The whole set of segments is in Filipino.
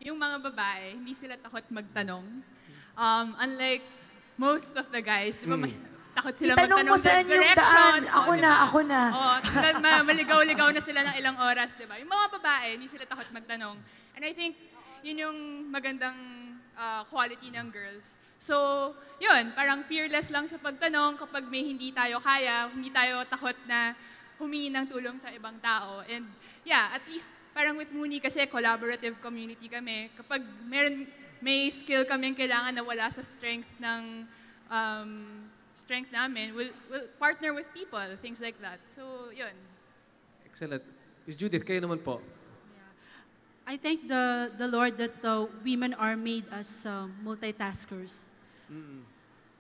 yung mga babae, hindi sila takot magtanong. Unlike most of the guys, di ba, takot sila Itanong mo magtanong saan yung direction. daan. Ako na, ako na. Maligaw-ligaw na sila ng ilang oras, di ba? Yung mga babae, hindi sila takot magtanong. And I think, yun yung magandang quality ng girls. So, yun, parang fearless lang sa pagtanong kapag may hindi tayo kaya, hindi tayo takot na humingi ng tulong sa ibang tao. And yeah, at least parang with Mooney kasi collaborative community kami. Kapag may skill kaming kailangan na wala sa strength ng strength namin, we'll partner with people, things like that. So, yun. Excellent. Miss Judith, kayo naman po. I thank the Lord that women are made as multitaskers.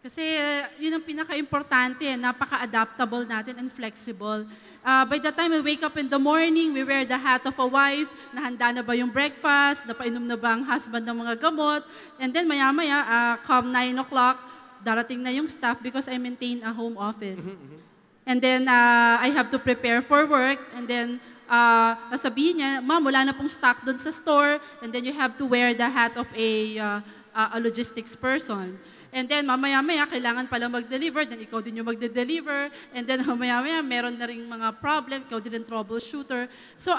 Kasi yun ang pinaka-importante, napaka-adaptable natin and flexible. By the time we wake up in the morning, we wear the hat of a wife, nahanda na ba yung breakfast, napainom na ba ang husband ng mga gamot, and then maya-maya, come 9 o'clock, darating na yung staff because I maintain a home office. And then I have to prepare for work, and then sasabihin niya, ma'am, wala na pong stock doon sa store, and then you have to wear the hat of a logistics person. And then mamaya-maya, kailangan pala mag-deliver, then ikaw din yung magde-deliver, and then mamaya-maya, meron na rin mga problem, ikaw din ang troubleshooter. So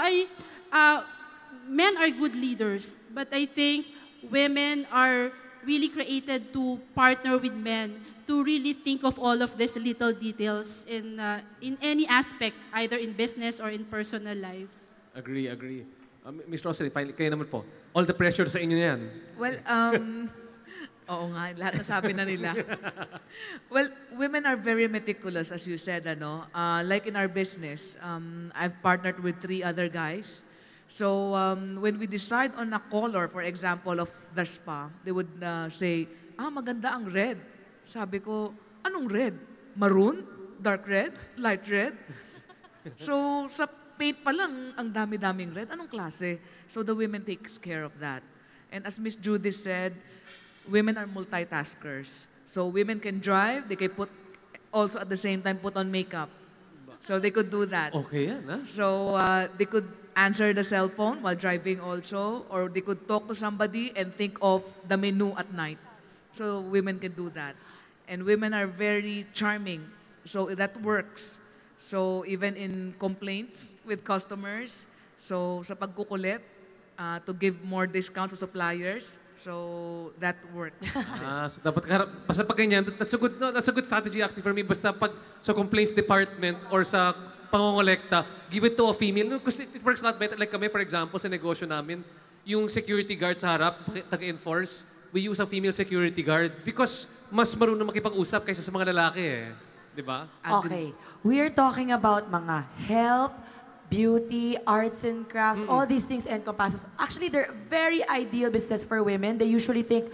men are good leaders, but I think women are really created to partner with men to really think of all of these little details in any aspect, either in business or in personal lives. Agree. Miss Rosalie, kayo naman po. All the pressure sa inyo na yan. Well, oo nga, lahat nasabi na nila. Well, women are very meticulous, as you said, ano. Like in our business, I've partnered with 3 other guys. So when we decide on a color, for example, of the spa, they would say, maganda ang red. Sabi ko, anong red? Maroon? Dark red? Light red? So sa paint pa lang, ang dami-daming red. Anong klase? So the women takes care of that. And as Miss Judy said, women are multitaskers. So women can drive, they can also at the same time put on makeup. So they could do that. Okay yan, ha? So they could answer the cell phone while driving also, or they could talk to somebody and think of the menu at night. So women can do that. And women are very charming. So that works. So even in complaints with customers, so sa pagkukulit, to give more discounts to suppliers, so that works. So dapat basta pag ganyan, that's a good strategy actually for me. Basta pag sa complaints department or sa pangongolekta, give it to a female. Because it works a lot better. Like kami, for example, sa negosyo namin, yung security guard sa harap, taga-enforce, we use a female security guard because mas marunong makipag-usap kaysa sa mga lalaki eh. Di ba? Okay. We are talking about mga health, beauty, arts and crafts, all these things encompasses. Actually, they're very ideal business for women. They usually think,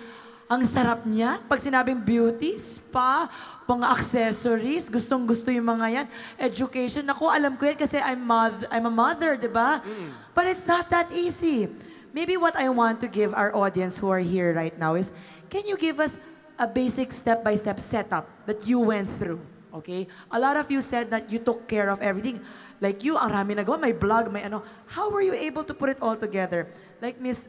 ang sarap niya. Pag sinabing beauty, spa, mga accessories, gustong-gusto yung mga yan. Education, naku, alam ko yan kasi I'm a mother, di ba? But it's not that easy. Maybe what I want to give our audience who are here right now is, can you give us a basic step-by-step setup that you went through? Okay? A lot of you said that you took care of everything. Like you, ang rami nagawa, may blog, may ano. How were you able to put it all together? Like Miss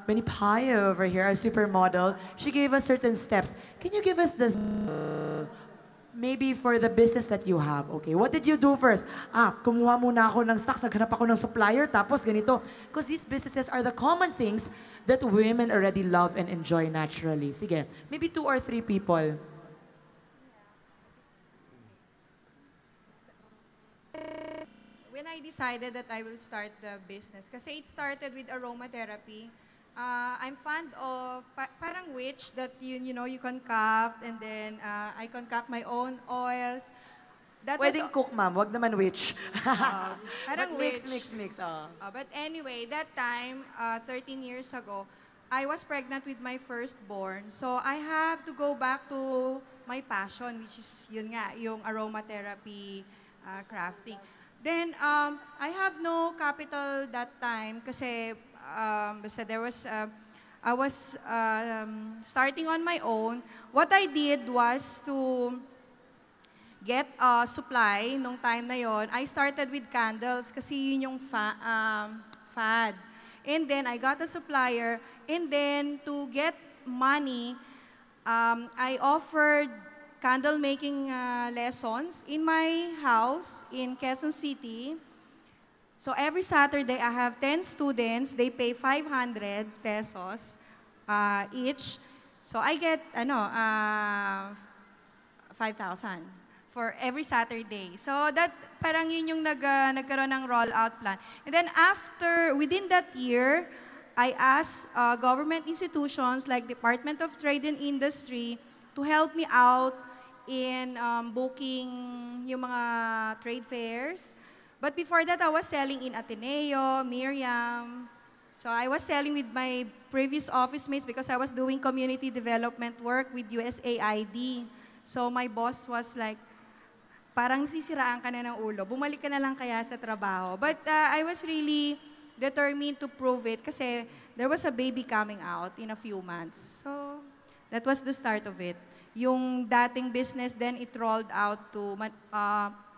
Benipaya over here, our supermodel, she gave us certain steps. Can you give us this, maybe for the business that you have, okay? What did you do first? Kumuha muna ako ng stocks, naghanap ako ng supplier, tapos ganito. Because these businesses are the common things that women already love and enjoy naturally. Sige, maybe 2 or 3 people. When I decided that I will start the business, kasi it started with aromatherapy. I'm fond of parang witch that you know you concoct, and then I concoct my own oils. That Pwedeng cook, ma'am. Wag naman witch. Parang But witch. Mix. But anyway, that time, 13 years ago, I was pregnant with my firstborn. So I have to go back to my passion, which is yun nga, yung aromatherapy crafting. Then I have no capital that time kasi basta I was starting on my own. What I did was to get supply nung time na yon. I started with candles kasi yun yung fad. And then I got a supplier. And then to get money, I offered candle making lessons in my house in Quezon City. So every Saturday, I have 10 students. They pay 500 pesos each. So I get 5,000 for every Saturday. So that parang yun yung nagkaroon ng rollout plan. And then within that year, I asked government institutions like Department of Trade and Industry to help me out in booking yung mga trade fairs. But before that, I was selling in Ateneo, Miriam. So I was selling with my previous office mates because I was doing community development work with USAID. So my boss was like, parang sisiraan ka na ng ulo. Bumalik ka na lang kaya sa trabaho. But I was really determined to prove it kasi there was a baby coming out in a few months. So that was the start of it. Yung dating business, then it rolled out to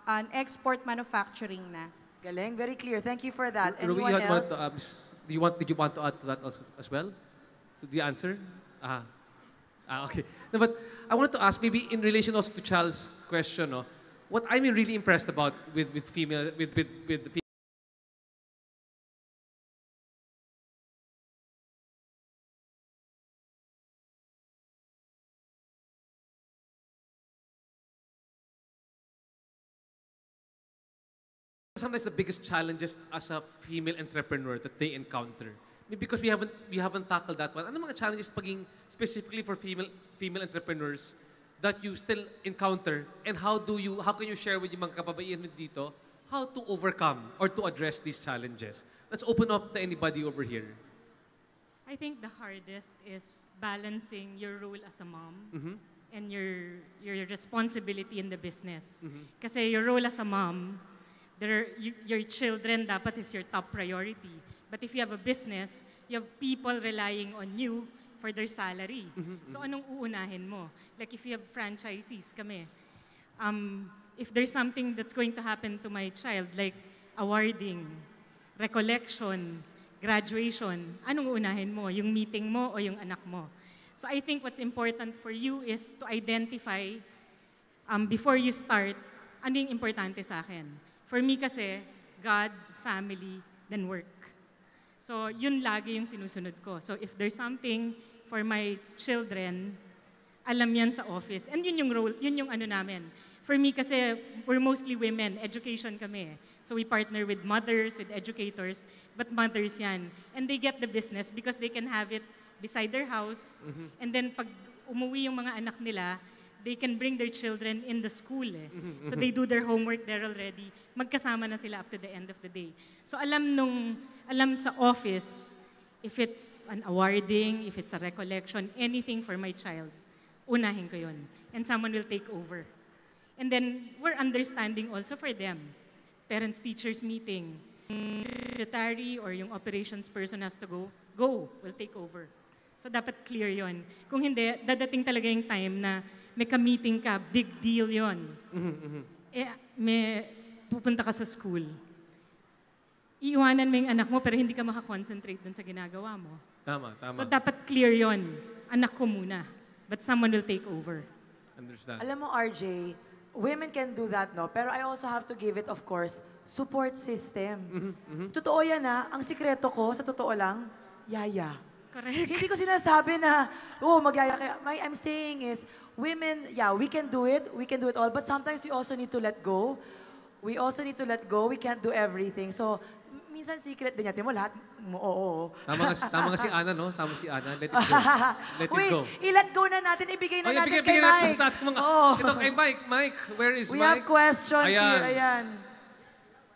an export manufacturing na. Galing, very clear. Thank you for that. Ruby, Anyone else? did you want to add to that also, as well? To the answer? Okay. No, but I wanted to ask, maybe in relation also to Charles' question, no, what I'm really impressed about with the female. Sometimes the biggest challenges as a female entrepreneur that they encounter. Maybe because we haven't tackled that one. Ano mga challenges paging specifically for female entrepreneurs that you still encounter, and how can you share with yung mga kababaihan dito how to overcome or to address these challenges? Let's open up to anybody over here. I think the hardest is balancing your role as a mom and your responsibility in the business. Kasi your role as a mom, your children dapat is your top priority. But if you have a business, you have people relying on you for their salary. So anong uunahin mo? Like if you have franchisees kami, if there's something that's going to happen to my child, like awarding, recollection, graduation, anong uunahin mo? Yung meeting mo o yung anak mo? So I think what's important for you is to identify, before you start, ano yung importante sa akin? For me kasi, God, family, then work. So yun lagi yung sinusunod ko. So if there's something for my children, alam yan sa office. And yun yung role, yun yung ano namin. For me kasi, we're mostly women, education kami. So we partner with mothers, with educators, but mothers yan. And they get the business because they can have it beside their house. And then pag umuwi yung mga anak nila, they can bring their children in the school. So they do their homework there already. Magkasama na sila up to the end of the day. So alam sa office, if it's an awarding, if it's a recollection, anything for my child, unahin ko yun. And someone will take over. And then we're understanding also for them. Parents-teachers meeting. Secretary or yung operations person has to go, will take over. So dapat clear yon. Kung hindi, dadating talaga yung time na may ka-meeting ka, big deal yon. May pupunta ka sa school. Iiwanan mo yung anak mo pero hindi ka makakonsentrate dun sa ginagawa mo. Tama. So dapat clear yon. Anak ko muna. But someone will take over. Understand. Alam mo, RJ, women can do that, no? Pero I also have to give it, of course, support system. Totoo yan, ha? Ang sikreto ko, sa totoo lang, yaya. Correct. Hindi ko sinasabi na, magyaya kaya. I'm saying is, women, we can do it all, but sometimes we also need to let go. We can't do everything. So, minsan secret din natin mo, lahat mo, oo. Tama nga si Ana, no? Tama si Ana. Let it go. Let it go. I-let go na natin, ibigay na natin kay natin Mike. sa ating mga, ito kay Mike. Mike, where is We Mike? have questions here, ayan.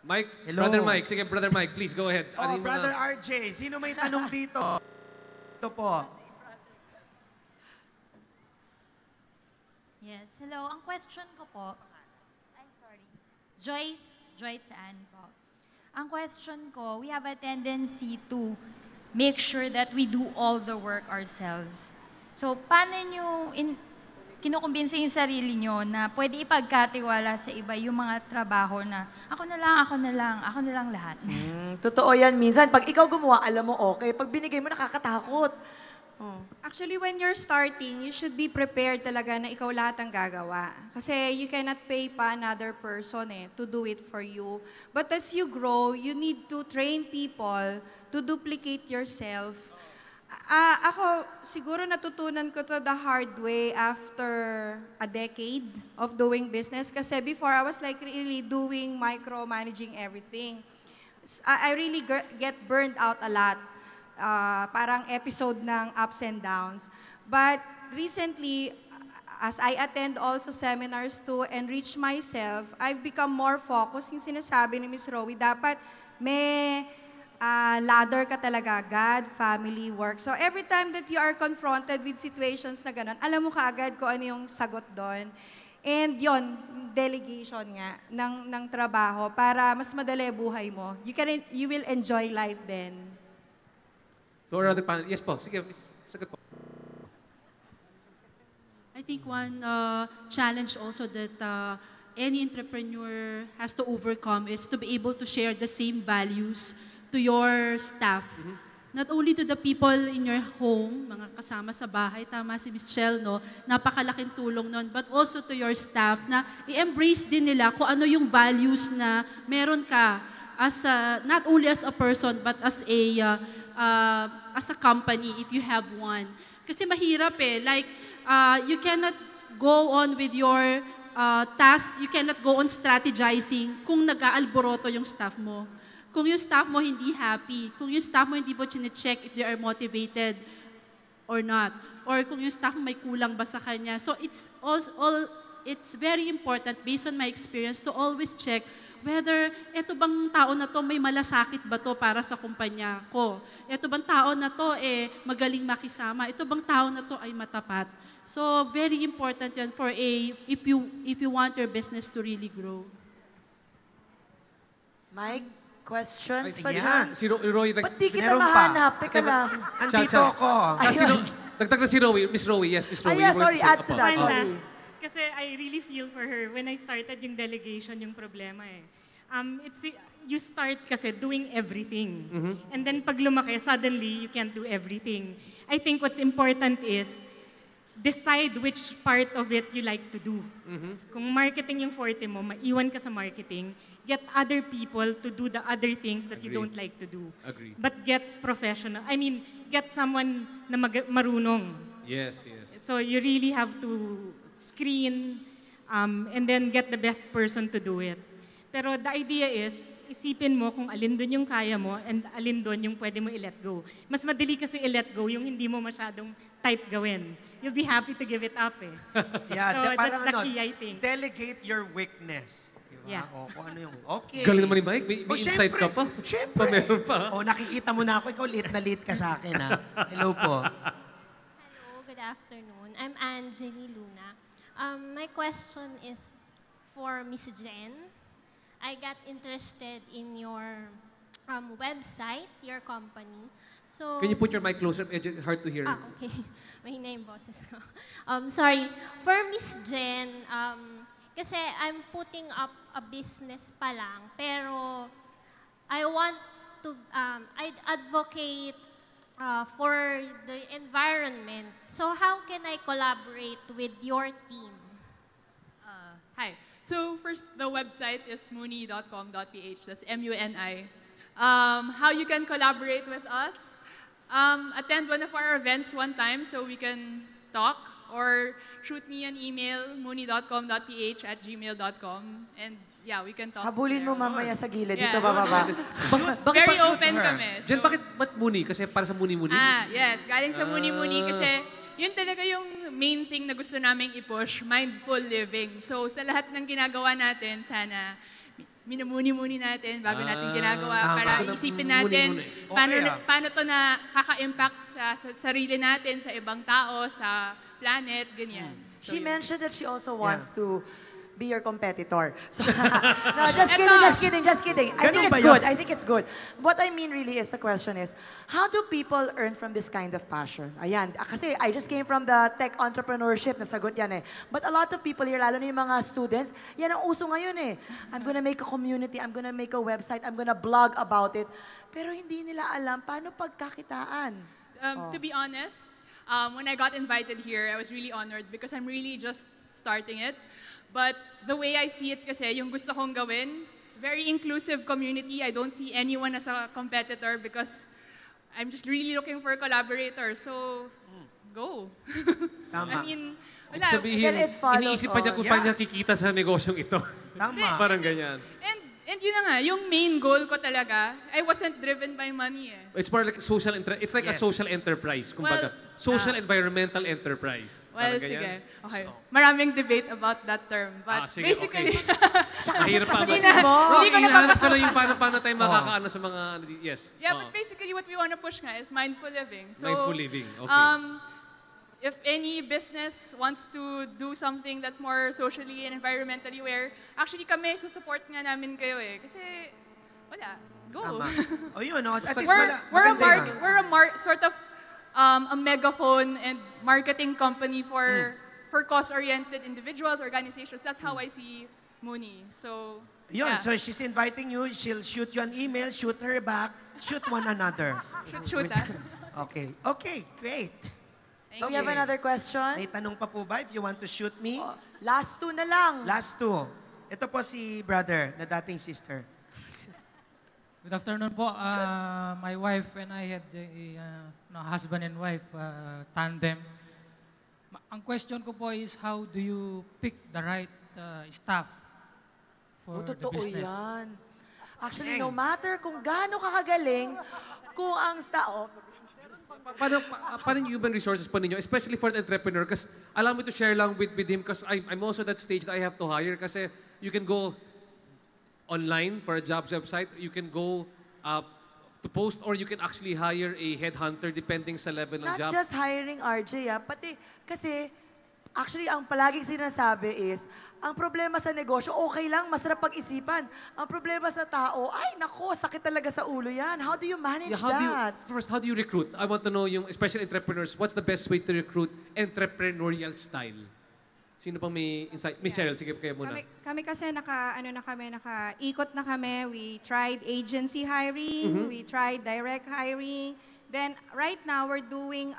Mike, Hello. Brother Mike. Sige, Brother Mike, please go ahead. Ano yung mga- Brother RJ, sino may tanong dito? Ito po. Yes, hello. Ang question ko po, Joyce Ann po. Ang question ko, we have a tendency to make sure that we do all the work ourselves. So, paano nyo, kinukumbinsi yung sarili nyo na pwede ipagkatiwala sa iba yung mga trabaho na ako na lang lahat. Totoo yan. Minsan, pag ikaw gumawa, alam mo okay. Pag binigay mo, nakakatakot. Actually, when you're starting, you should be prepared talaga na ikaw lahat ang gagawa. Kasi you cannot pay pa another person to do it for you. But as you grow, you need to train people to duplicate yourself. Ako, siguro natutunan ko to the hard way after a decade of doing business. Kasi before, I was like really doing micromanaging everything. I really get burned out a lot. Parang episode ng ups and downs. But recently, as I attend also seminars to enrich myself, I've become more focused. Yung sinasabi ni Ms. Rowie, dapat may ladder ka talaga, God, family, work. So every time that you are confronted with situations na ganun, alam mo kaagad kung ano yung sagot doon. And yon, delegation nga ng trabaho para mas madali buhay mo. You will enjoy life then. To our other panel. Yes po. Sige, Miss. Sagot po. I think one challenge also that any entrepreneur has to overcome is to be able to share the same values to your staff. Not only to the people in your home, mga kasama sa bahay, tama si Ms. Chel, no? Napakalaking tulong nun, but also to your staff na i-embrace din nila kung ano yung values na meron ka as not only as a person but as a company if you have one. Kasi mahirap like you cannot go on with your task, you cannot go on strategizing kung nag-aalboroto yung staff mo. Kung yung staff mo hindi happy, kung yung staff mo hindi mo chine-check if they are motivated or not, or kung yung staff mo may kulang ba sa kanya. So it's very important based on my experience to always check whether ito bang tao na to may malasakit ba to para sa kumpanya ko? Ito bang tao na to magaling makisama? Ito bang tao na to ay matapat? So very important yan for if you want your business to really grow. Mike, questions pa Ayan. dyan? Si Roy, Ba't di kita Meron pa. mahanap? Teka lang. Andito ako. Dagdag na si Roy. Miss Roy, yes, Miss Roy. yeah, sorry, add to Opo. that. One Sorry. last. Kasi I really feel for her. When I started yung delegation, yung problema you start kasi doing everything. And then pag lumaki, suddenly you can't do everything. I think what's important is decide which part of it you like to do. Kung marketing yung forte mo, maiwan ka sa marketing, get other people to do the other things that you don't like to do. Agree. But get professional. I mean, get someone na marunong. Yes. So you really have to screen and then get the best person to do it. Pero the idea is, isipin mo kung alin doon yung kaya mo and alin doon yung pwede mo i-let go. Mas madali kasi i-let go yung hindi mo masyadong type gawin. You'll be happy to give it up Yeah, So that's the key, I think. Delegate your weakness. Diba? Yeah. O, kung ano yung, okay. Galing naman ni Mike. May insight ka pa. Siyempre. Meron pa. O, nakikita mo na ako. Ikaw, late ka sa akin, ha? Hello po. Hello, good afternoon. I'm Angeli Luna. My question is for Miss Jen. I got interested in your website, your company. So, Can you put your mic closer? Medyo hard to hear. okay. Mahina yung boses ko. Sorry. For Miss Jen, kasi I'm putting up a business pa lang, pero I want to, I'd advocate for the environment. So how can I collaborate with your team? Hi. So first, the website is muni.com.ph. That's MUNI. How you can collaborate with us? Attend one of our events one time so we can talk, or shoot me an email, muni.com.ph@gmail.com, and yeah, we can talk. Habulin mo there. mamaya sa gilid. Yeah. Dito bababa. Very open kami. Jen, ba't Muni? Kasi para sa Muni-Muni? Yes. Galing sa Muni-Muni kasi yun talaga yung main thing na gusto naming i-push, mindful living. So sa lahat ng ginagawa natin, sana minumuni-muni natin bago natin ginagawa para isipin natin paano to na kaka-impact sa sarili natin, sa ibang tao, sa planet, ganyan. So, She mentioned that she also wants to be your competitor. So, no, just kidding. I think Ganun ba it's yun? good. I think it's good. What I mean really is, the question is, how do people earn from this kind of passion? Ayan, kasi I just came from the tech entrepreneurship, nasagot yan eh. But a lot of people here, lalo na yung mga students, yan ang uso ngayon eh. I'm gonna make a community, I'm gonna make a website, I'm gonna blog about it. Pero hindi nila alam paano pagkakitaan. To be honest, when I got invited here, I was really honored because I'm really just starting it. But the way I see it kasi, yung gusto kong gawin, very inclusive community. I don't see anyone as a competitor because I'm just really looking for collaborators. So, go. Tama. I mean, wala. Sabihin, Then it follows iniisip pa niya kung paano niya kikita sa negosyong ito. Tama. Parang ganyan. And yun na nga, yung main goal ko talaga, I wasn't driven by money eh. It's more like social it's like a Yes. social enterprise, kumbaga. Social environmental enterprise. Well, Parang ganyan. sige. Okay. Maraming debate about that term. But Sige, basically, Mahirap pa. hindi ko na Hinahanap ko papasok. lang yung paano tayo makakaano sa mga, yes. Yeah, but basically what we want to push nga is mindful living. So, Mindful living, okay. If any business wants to do something that's more socially and environmentally aware, actually kami, support nga namin kayo eh. Kasi, wala. Go. Tama. O yun, no? At least We're a sort of a megaphone and marketing company for cause-oriented individuals, organizations. That's how I see Mooney. So, Yun, yeah. so she's inviting you, she'll shoot you an email, shoot her back, shoot one another. Shoot that. Okay. Okay, great. Do we have another question? May tanong pa po ba if you want to shoot me? Last two na lang. Last two. Ito po si brother na dating sister. Good afternoon po. My wife and I had a husband and wife tandem. Ang question ko po is, how do you pick the right staff for the Totoo business? yan. Actually, no matter kung gaano kakagaling, kung ang Paano yung human resources po ninyo, especially for the entrepreneur? Because allow me to share lang with him because I'm also that stage that I have to hire kasi you can go online for a jobs website, you can go to post, or you can actually hire a headhunter depending sa level ng job. not just hiring RJ, pati kasi actually ang palaging sinasabi is, ang problema sa negosyo, okay lang, masarap pag-isipan. Ang problema sa tao, ay nako, sakit talaga sa ulo yan. How do you manage that? How do you recruit? I want to know yung, especially entrepreneurs, what's the best way to recruit entrepreneurial style? Sino pang may insight? Miss Cheryl, sige kayo muna. Kami kasi nakaikot na kami. We tried agency hiring, we tried direct hiring. Then right now we're doing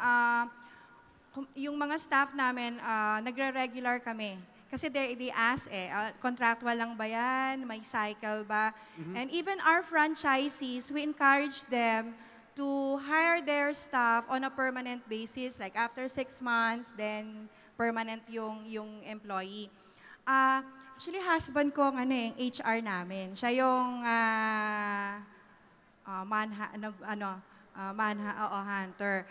yung mga staff namin, nagre-regular kami. Kasi they ask contractual lang ba yan? May cycle ba? And even our franchisees, we encourage them to hire their staff on a permanent basis. Like after 6 months, then permanent yung employee. Actually, husband ko yung HR namin. Siya yung hunter.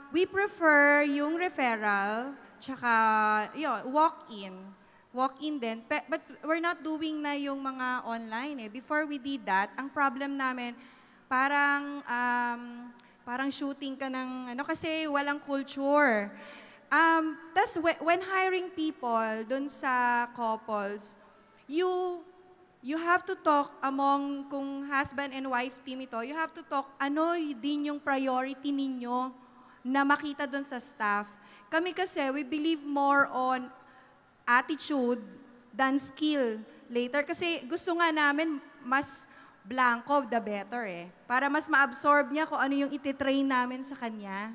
We prefer yung referral, tsaka walk-in. Walk-in din. But we're not doing na yung mga online eh. Before we did that, ang problem namin, parang shooting ka ng kasi walang culture. Tas when hiring people dun sa couples, you have to talk among, kung husband and wife team ito, you have to talk ano din yung priority ninyo na makita dun sa staff. Kami kasi, we believe more on attitude than skill later. Kasi gusto nga namin mas blanco, the better eh. Para mas ma-absorb niya kung ano yung ititrain namin sa kanya.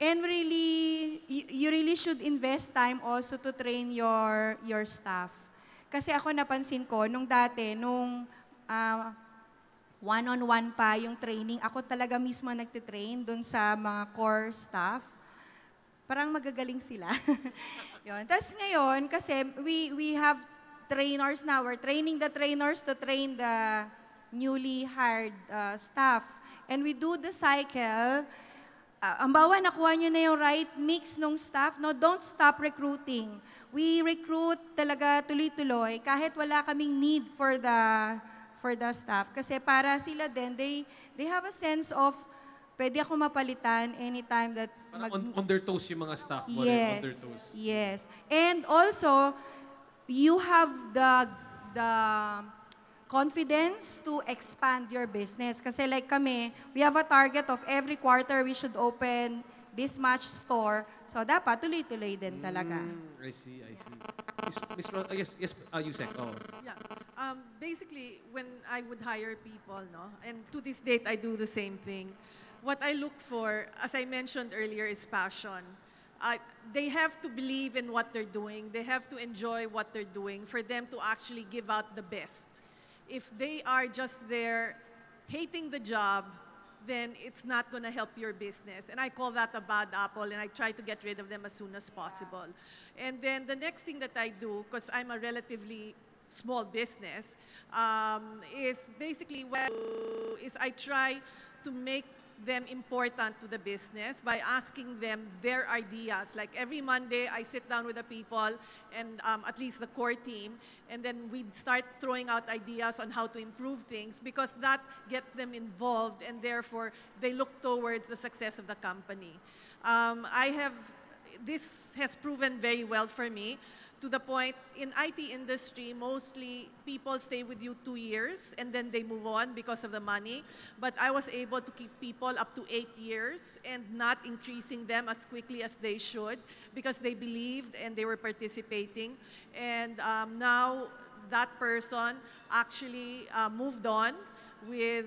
And really, you really should invest time also to train your staff. Kasi ako napansin ko, nung dati, nung one-on-one pa yung training, ako talaga mismo nagtitrain dun sa mga core staff. Parang magagaling sila. Yun. Tapos ngayon, kasi we have trainers now. We're training the trainers to train the newly hired staff. And we do the cycle. Ang bawa, nakuha nyo na yung right mix ng staff. No, don't stop recruiting. We recruit talaga tuloy-tuloy kahit wala kaming need for the staff. Kasi para sila din, they have a sense of pwede ako mapalitan anytime that Parang on their toes yung mga staff mo. On their Yes, toes. yes. And also, you have the confidence to expand your business. Kasi like kami, we have a target of every quarter we should open this much store. So dapat tuloy-tuloy din talaga. I see. Miss Ros, yes, Yusek. Oh. Yeah. Basically, when I would hire people, no, and to this date, I do the same thing. What I look for, as I mentioned earlier, is passion. They have to believe in what they're doing. They have to enjoy what they're doing for them to actually give out the best. If they are just there hating the job, then it's not going to help your business. And I call that a bad apple, and I try to get rid of them as soon as possible. And then the next thing that I do, because I'm a relatively small business, is basically I try to make them important to the business by asking them their ideas. Like every Monday, I sit down with the people and at least the core team, and then we start throwing out ideas on how to improve things because that gets them involved and therefore they look towards the success of the company. This has proven very well for me, to the point, in IT industry, mostly people stay with you 2 years and then they move on because of the money. But I was able to keep people up to 8 years and not increasing them as quickly as they should because they believed and they were participating. And now that person actually moved on with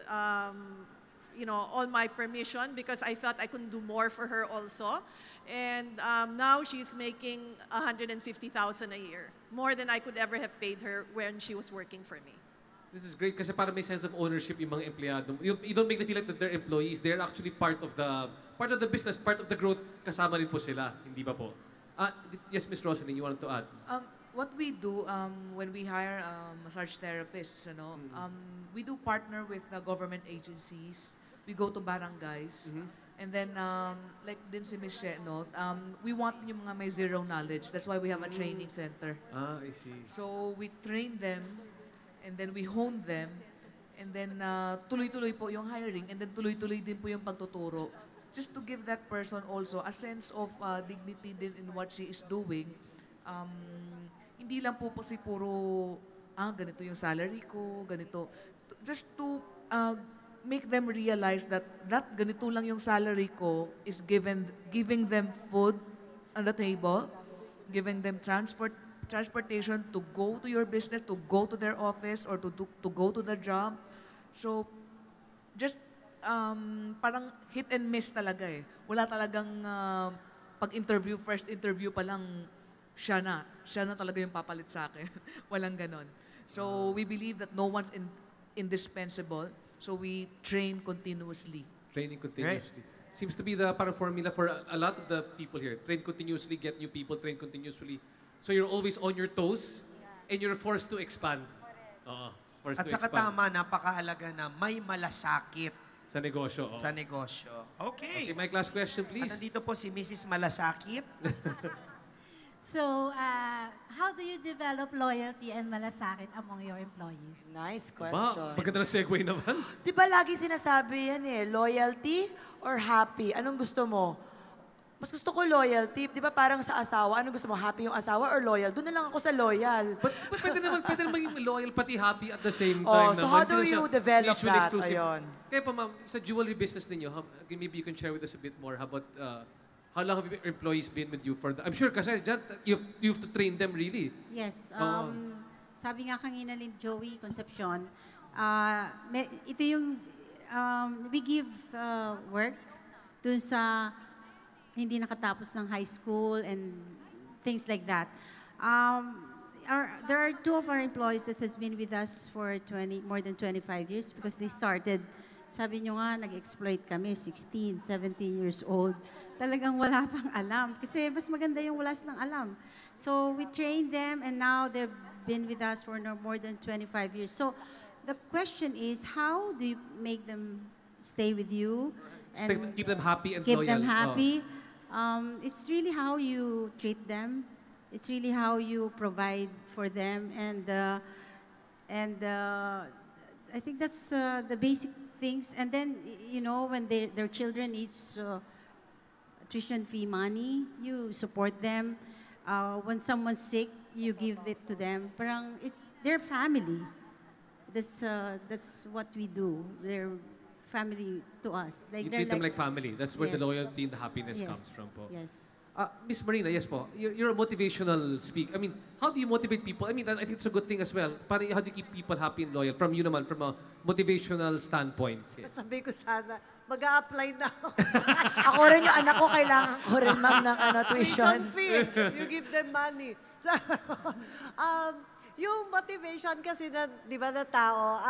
all my permission because I felt I couldn't do more for her also. And now she's making $150,000 a year, more than I could ever have paid her when she was working for me. This is great kasi para may sense of ownership yung mga empleyado. You don't make them feel like that they're employees. They're actually part of the business, part of the growth. Kasama rin po sila, hindi ba po? Yes, Ms. Rosalyn, you wanted to add? What we do when we hire massage therapists, we do partner with government agencies. We go to barangays. And then, like din si Ms. She, we want yung mga may zero knowledge. That's why we have a training center. I see. So we train them, and then we hone them, and then tuloy-tuloy po yung hiring, and then tuloy-tuloy din po yung pagtuturo. Just to give that person also a sense of dignity din in what she is doing. Hindi lang po kasi puro, ganito yung salary ko, ganito. Just to make them realize that ganito lang yung salary ko is giving them food on the table, giving them transportation to go to your business, to go to their office, or to go to their job. So, just parang hit and miss talaga eh. Wala talagang pag-interview, first interview pa lang, siya na talaga yung papalit sa akin. Walang ganon. So, we believe that no one's indispensable. So we train continuously. Training continuously. Right. Seems to be the parang formula for a lot of the people here. Train continuously, get new people, train continuously. So you're always on your toes and you're forced to expand. At saka tama, napakahalaga na may malasakit sa negosyo. Sa negosyo. Okay. My last question, please. At nandito po si Mrs. Malasakit. So, how do you develop loyalty and malasakit among your employees? Nice question. Maganda na segue naman. Di ba lagi sinasabi yan loyalty or happy? Anong gusto mo? Mas gusto ko loyalty. Di ba parang sa asawa, anong gusto mo? Happy yung asawa or loyal? Doon na lang ako sa loyal. But pwede naman maging loyal pati happy at the same time. So how do you develop that? Ayun. Kaya pa ma'am, sa jewelry business ninyo, maybe you can share with us a bit more. How about how long have your employees been with you for I'm sure kasi you have to train them really. Yes. Sabi nga kanina ni Joey Concepcion, ito yung we give work dun sa hindi nakatapos ng high school and things like that. There are 2 of our employees that has been with us for more than 25 years because they started, sabi nyo nga, nag-exploit kami, 16, 17 years old. Talagang wala pang alam. Kasi mas maganda yung wala silang alam. So we trained them and now they've been with us for more than 25 years. So the question is, how do you make them stay with you? And keep them happy and keep loyal. Keep them happy. It's really how you treat them. It's really how you provide for them. And I think that's the basic things. And then, when their children needs tuition fee money, you support them. When someone's sick, you give it to them. Parang it's their family. That's what we do. They're family to us. You treat them like family. That's where the Yes. loyalty and the happiness Yes. comes from po. Yes. Miss Marina, yes po. You're a motivational speaker. I mean, how do you motivate people? I mean, I think it's a good thing as well. Parang how do you keep people happy and loyal? From you naman, from a motivational standpoint. Sabi ko sana, mag-a-apply na ako. Ako rin yung anak ko, kailangan ko rin, ma'am, ng tuition. Fee. You give them money. Yung motivation kasi na, di ba, na tao,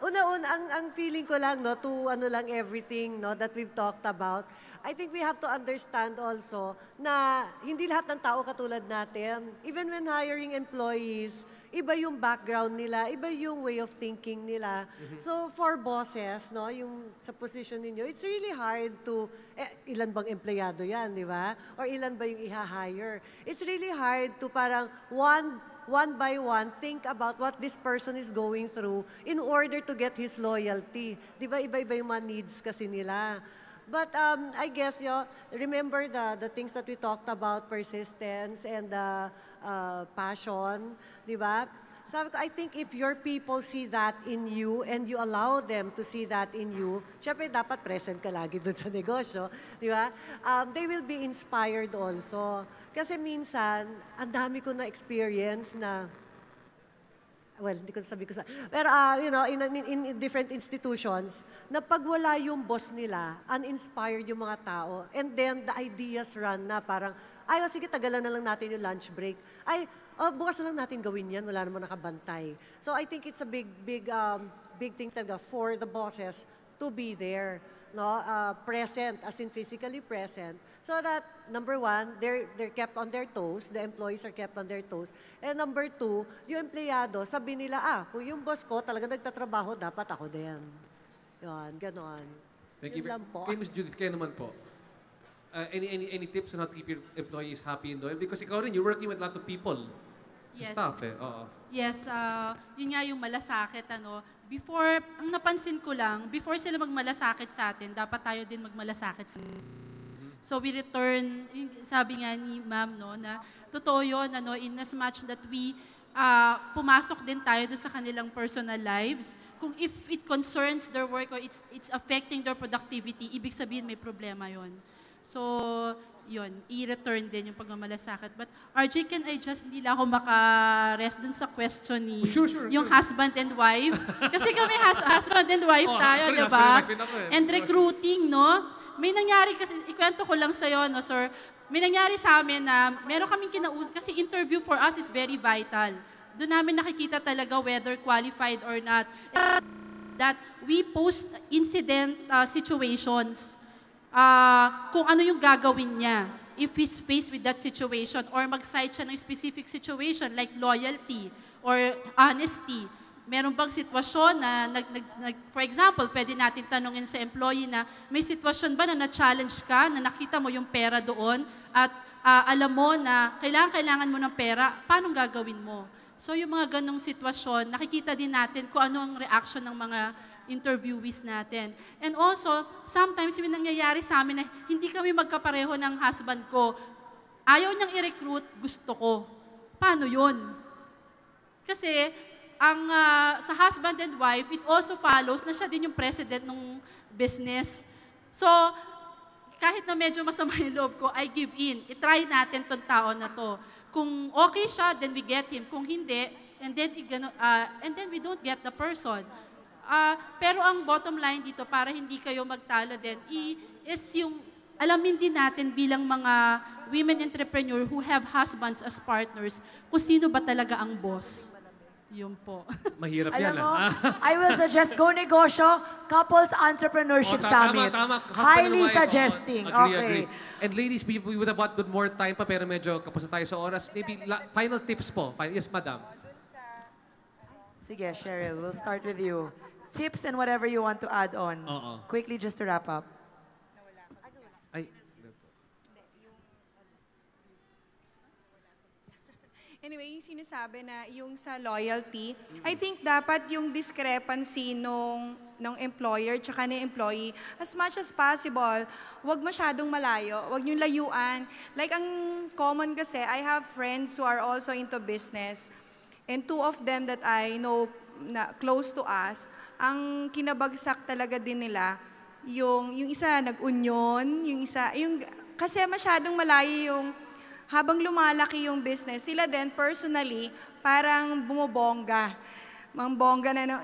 ang feeling ko lang, no, to everything, no, that we've talked about, I think we have to understand also na hindi lahat ng tao katulad natin. Even when hiring employees, iba yung background nila, iba yung way of thinking nila. So for bosses, no, yung sa position ninyo, it's really hard to, ilan bang empleyado yan, di ba? Or ilan ba yung iha-hire? It's really hard to parang one by one, think about what this person is going through in order to get his loyalty. Di ba, iba-iba yung mga needs kasi nila. But I guess, remember the things that we talked about, persistence and passion, di ba? Sabi ko, I think if your people see that in you and you allow them to see that in you, syempre dapat present ka lagi dun sa negosyo, di ba? They will be inspired also. Kasi minsan, ang dami ko na experience na, well, hindi ko sabi ko sa, pero in different institutions, na pag wala yung boss nila, uninspired yung mga tao, and then the ideas run na parang, sige, tagalan na lang natin yung lunch break. Bukas na lang natin gawin yan, wala naman nakabantay. So I think it's a big thing talaga for the bosses to be there, no? Present, as in physically present, so that, number one, they're kept on their toes, the employees are kept on their toes, and number two, yung empleyado, sabi nila, kung yung boss ko talaga nagtatrabaho, dapat ako din. Yun, ganon. Thank you. Yun lang po. Kay Ms. Judith, kayo naman po. Any tips on how to keep your employees happy and loyal? Because ikaw rin, you're working with a lot of people sa staff Oo. Yes, yun nga yung malasakit. Before, ang napansin ko lang, before sila magmalasakit sa atin, dapat tayo din magmalasakit sa So we return, sabi nga ni ma'am, no, na totoo yun, in as much that we pumasok din tayo doon sa kanilang personal lives. Kung if it concerns their work or it's affecting their productivity, ibig sabihin may problema yon. So, yun, i-return din yung pagmamalasakit. But RJ, can I just, hindi lang ako maka-rest dun sa question ni yung husband and wife? Kasi kami husband and wife tayo, diba? And recruiting, no? May nangyari kasi, ikwento ko lang sa'yo, no, sir? May nangyari sa amin na meron kaming kinausap, kasi interview for us is very vital. Doon namin nakikita talaga whether qualified or not. That we post incident situations. Kung ano yung gagawin niya if he's faced with that situation or mag-cite siya ng specific situation like loyalty or honesty. Meron bang sitwasyon na, for example, pwede natin tanungin sa employee na may sitwasyon ba na na-challenge ka, na nakita mo yung pera doon at alam mo na kailangan mo ng pera, paano gagawin mo? So yung mga ganong sitwasyon, nakikita din natin kung ano ang reaction ng mga interviewees natin. And also, sometimes may nangyayari sa amin na hindi kami magkapareho ng husband ko. Ayaw niyang i-recruit, gusto ko. Paano yun? Kasi, sa husband and wife, it also follows na siya din yung president ng business. So, kahit na medyo masama yung loob ko, I give in. I-try natin tong tao na to. Kung okay siya, then we get him. Kung hindi, and then we don't get the person. Pero ang bottom line dito, para hindi kayo magtalo din, is yung alamin din natin bilang mga women entrepreneur who have husbands as partners, kung sino ba talaga ang boss. Yun po. Mahirap Alam yan. mo, I will suggest Go Negosyo Couples Entrepreneurship Summit. Tama. Highly suggesting. Agree. And ladies, we would have wanted more time pa, pero medyo kapos na tayo sa oras. Maybe final tips po. Yes, madam. Sige, Cheryl, we'll start with you. Tips and whatever you want to add on. Quickly, just to wrap up. Anyway, yung sinasabi na yung sa loyalty, I think dapat yung discrepancy nung ng employer tsaka ng employee. As much as possible, wag masyadong malayo, wag niyong layuan. Like ang common kasi, I have friends who are also into business. And two of them that I know na close to us, ang kinabagsak talaga din nila, yung isa nag-union, kasi masyadong malayo yung, habang lumalaki yung business, sila din personally, parang bumobongga. Mangbongga na,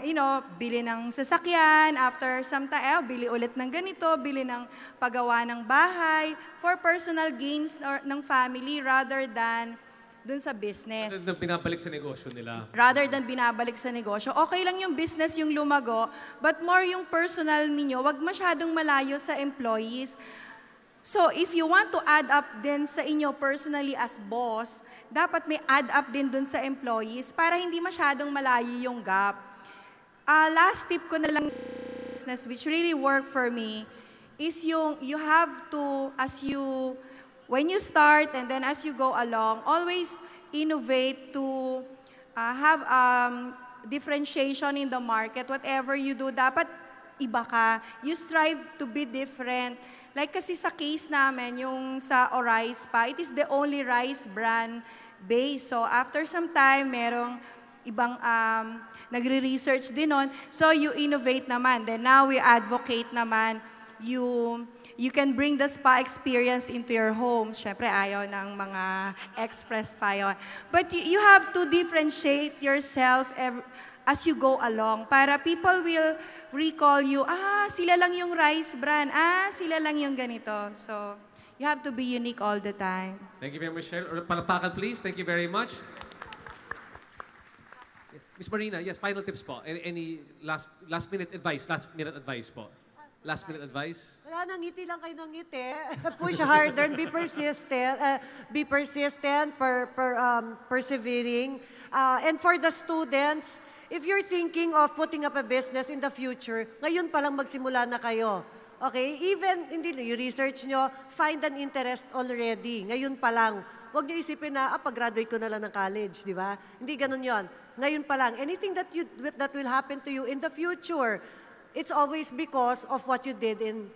bili ng sasakyan, after some time, bili ulit ng ganito, bili ng paggawa ng bahay, for personal gains ng family rather than dun sa business. Rather than binabalik sa negosyo nila. Rather than binabalik sa negosyo. Okay lang yung business yung lumago, but more yung personal ninyo, wag masyadong malayo sa employees. So, if you want to add up din sa inyo personally as boss, dapat may add up din dun sa employees para hindi masyadong malayo yung gap. Last tip ko na lang business which really worked for me is yung you have to, when you start and then as you go along, always innovate to have differentiation in the market. Whatever you do, dapat iba ka. You strive to be different. Like kasi sa case namin, yung sa Orice pa, it is the only rice brand base. So after some time, merong ibang nagre-research din nun. So you innovate naman. Then now we advocate naman, you can bring the spa experience into your home. Siyempre, ayaw ng mga express pa yun. But you have to differentiate yourself as you go along para people will recall you, sila lang yung rice brand, sila lang yung ganito. So, you have to be unique all the time. Thank you very much, Cheryl. Palakpakan, please. Thank you very much. Miss Marina, yes, final tips po. Any last-minute advice po? Last-minute advice? Wala nang ngiti lang kayo ng ngiti. Push harder, be persistent, persevering. And for the students, if you're thinking of putting up a business in the future, ngayon pa lang magsimula na kayo. Okay? Even, you research nyo, find an interest already. Ngayon pa lang. Huwag nyo isipin na, pag-graduate ko na lang ng college, di ba? Hindi ganun yon. Ngayon pa lang. Anything that will happen to you in the future, it's always because of what you did in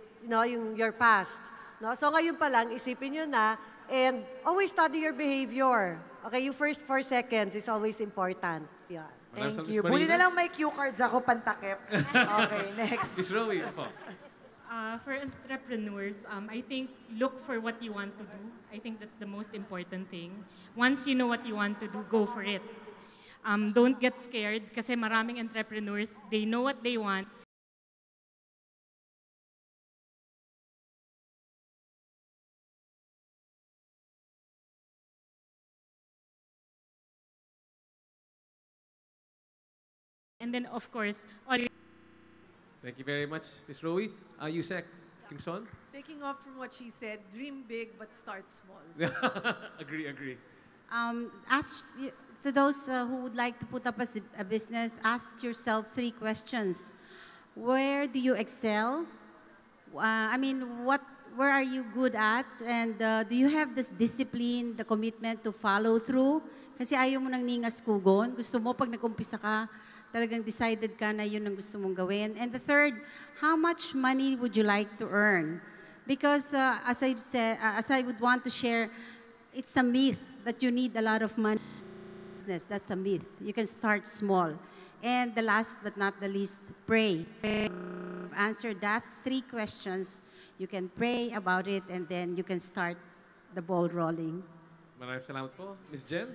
your past. No? So ngayon pa lang, isipin nyo na, and always study your behavior. Okay? Yung first 4 seconds is always important. Yeah. Thank you. Buli na lang may cue cards ako, pantakip. Okay, next. Miss Rowie, po. For entrepreneurs, I think look for what you want to do. I think that's the most important thing. Once you know what you want to do, go for it. Don't get scared kasi maraming entrepreneurs, they know what they want. And then, of course, Thank you very much, Ms. Rowie. Yusek Kimson? Taking off from what she said, dream big but start small. Agree. To those who would like to put up a business, ask yourself 3 questions. Where do you excel? Where are you good at? And do you have this discipline, the commitment to follow through? Kasi ayaw mo nang ningas kugon. Gusto mo pag nag-umpisa ka, talagang decided ka na yun ang gusto mong gawin. And the third, how much money would you like to earn? Because as I've said, as I would want to share, it's a myth that you need a lot of money. That's a myth. You can start small. And the last but not the least, pray. Answer that 3 questions. You can pray about it and then you can start the ball rolling. Maraming salamat po. Ms. Jen?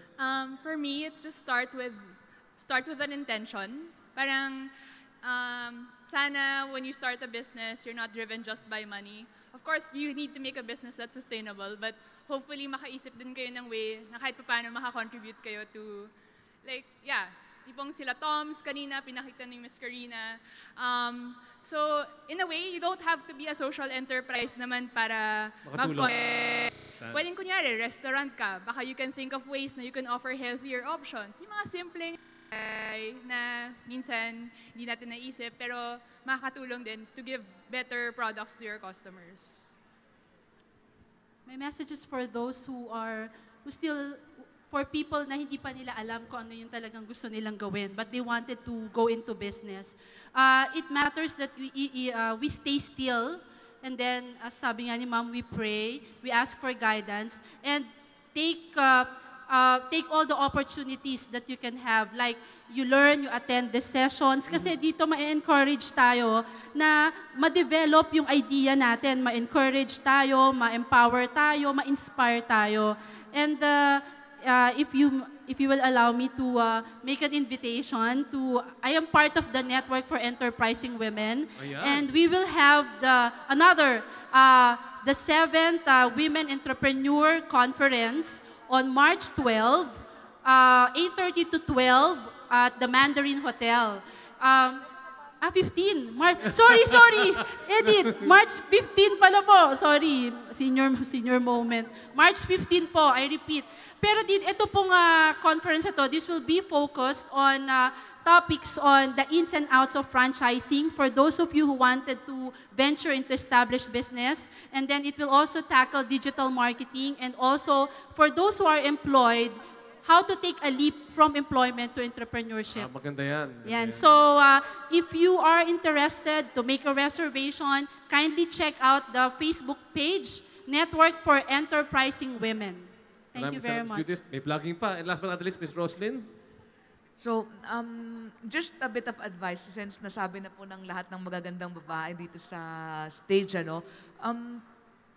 For me, it just start with an intention. Parang, sana when you start a business, you're not driven just by money. Of course, you need to make a business that's sustainable, but hopefully makaisip din kayo ng way na kahit paano makakontribute kayo to, tipong sila Toms kanina, pinakita ni Ms. Karina. So, in a way, you don't have to be a social enterprise naman para pwedeng kunyari, restaurant ka, baka you can think of ways na you can offer healthier options. Yung mga simpleng na minsan hindi natin naisip, pero makakatulong din to give better products to your customers. My message is for those who still for people na hindi pa nila alam kung ano yung talagang gusto nilang gawin, but they wanted to go into business. It matters that we stay still, and then, as sabi nga ni Ma'am, we pray, we ask for guidance, and take all the opportunities that you can have. Like, you learn, you attend the sessions, kasi dito ma-encourage tayo na ma-develop yung idea natin, ma-encourage tayo, ma-empower tayo, ma-inspire tayo. And if you will allow me to make an invitation to, I am part of the Network for Enterprising Women, and we will have the 7th Women Entrepreneur Conference on March 12, 8:30 to 12 at the Mandarin Hotel. 15. Sorry. Edit. March 15 pala po. Sorry. Senior moment. March 15 po, I repeat. Pero ito pong conference ito, this will be focused on topics on the ins and outs of franchising for those of you who wanted to venture into established business. And then it will also tackle digital marketing, and also for those who are employed, how to take a leap from employment to entrepreneurship. Maganda yan. Yan. So, if you are interested to make a reservation, kindly check out the Facebook page, Network for Enterprising Women. Thank you very much. Judith, may plugging pa. And last but not least, Ms. Roslyn. So, just a bit of advice, since nasabi na po ng lahat ng magagandang babae dito sa stage,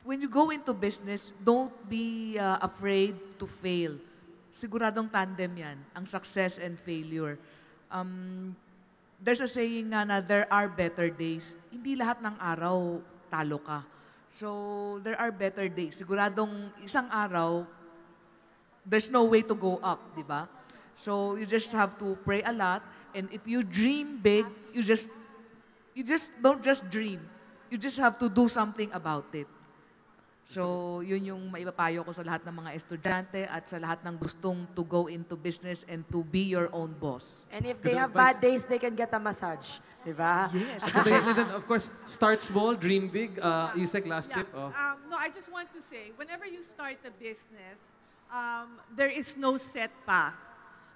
when you go into business, don't be afraid to fail. Siguradong tandem yan, ang success and failure. There's a saying na there are better days. Hindi lahat ng araw talo ka. So, there are better days. Siguradong isang araw, there's no way to go up, di ba? So, you just have to pray a lot. And if you dream big, you just don't just dream. You just have to do something about it. So, yun yung maipapayo ko sa lahat ng mga estudyante at sa lahat ng gustong to go into business and to be your own boss. And if they have bad days, they can get a massage. Diba? Yes. Of course, start small, dream big. Isaac, last tip. Oh. No, I just want to say, whenever you start a business, there is no set path.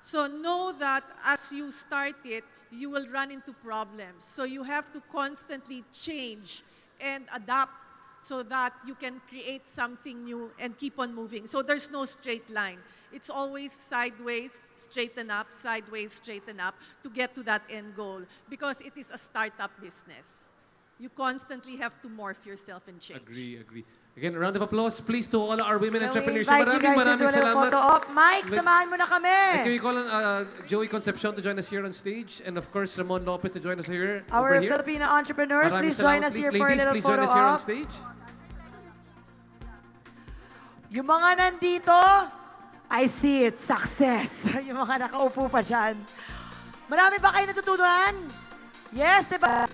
So know that as you start it, you will run into problems. So you have to constantly change and adapt so that you can create something new and keep on moving. So there's no straight line. It's always sideways, straighten up, sideways, straighten up to get to that end goal, because it is a startup business. You constantly have to morph yourself and change. Agree. Again, a round of applause, please, to all our women entrepreneurs. Maraming salamat. Mike, samahan mo na kami. Can we call on Joey Concepcion to join us here on stage? And of course, Ramon Lopez to join us here. Our Filipino entrepreneurs, please join us here for a little photo op. Stage. Yung mga nandito, I see it, success. Yung mga nakaupo pa dyan. Marami ba kayo natutunan? Yes, diba?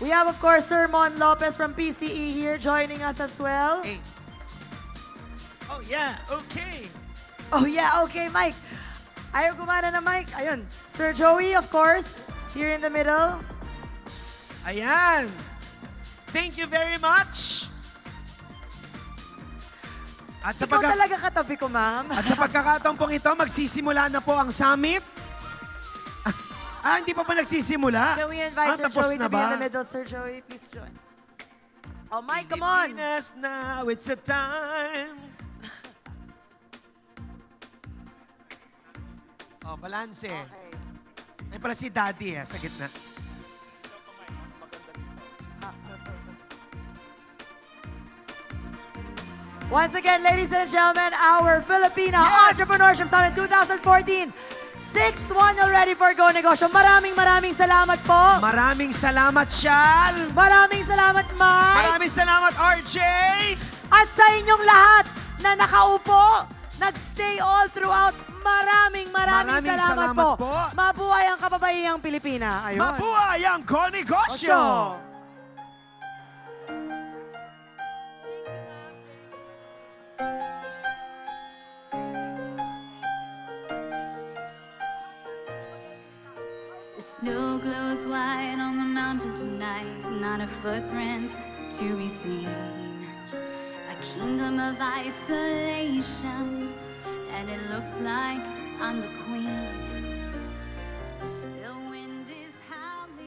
We have, of course, Sir Mon Lopez from PCE here joining us as well. Hey. Oh, yeah. Okay. Oh, yeah. Okay, Mike. Ayaw gumana na, Mike. Ayun. Sir Joey, of course, here in the middle. Ayan. Thank you very much. At sa Ikaw talaga katabi ko, ma'am. At sa pagkakataon pong ito, magsisimula na po ang summit. Hindi pa nagsisimula? Can we invite Sir tapos Joey na to be ba? in the middle? Sir Joey, please join. Oh, Mike, come on. Pilipinas, now it's the time. Oh, balance. Okay. Ay pala si Daddy sa gitna. Once again, ladies and gentlemen, our Filipino Entrepreneurship Summit 2014. Sixth one already for Go Negosyo. Maraming salamat po. Maraming salamat, Shal. Maraming salamat, Mike. Maraming salamat, RJ. At sa inyong lahat na nakaupo, nagstay all throughout, maraming salamat po. Mabuhay ang kababaihang Pilipina. Ayun. Mabuhay ang Go Negosyo. Snow glows white on the mountain tonight, not a footprint to be seen. A kingdom of isolation, and it looks like I'm the queen.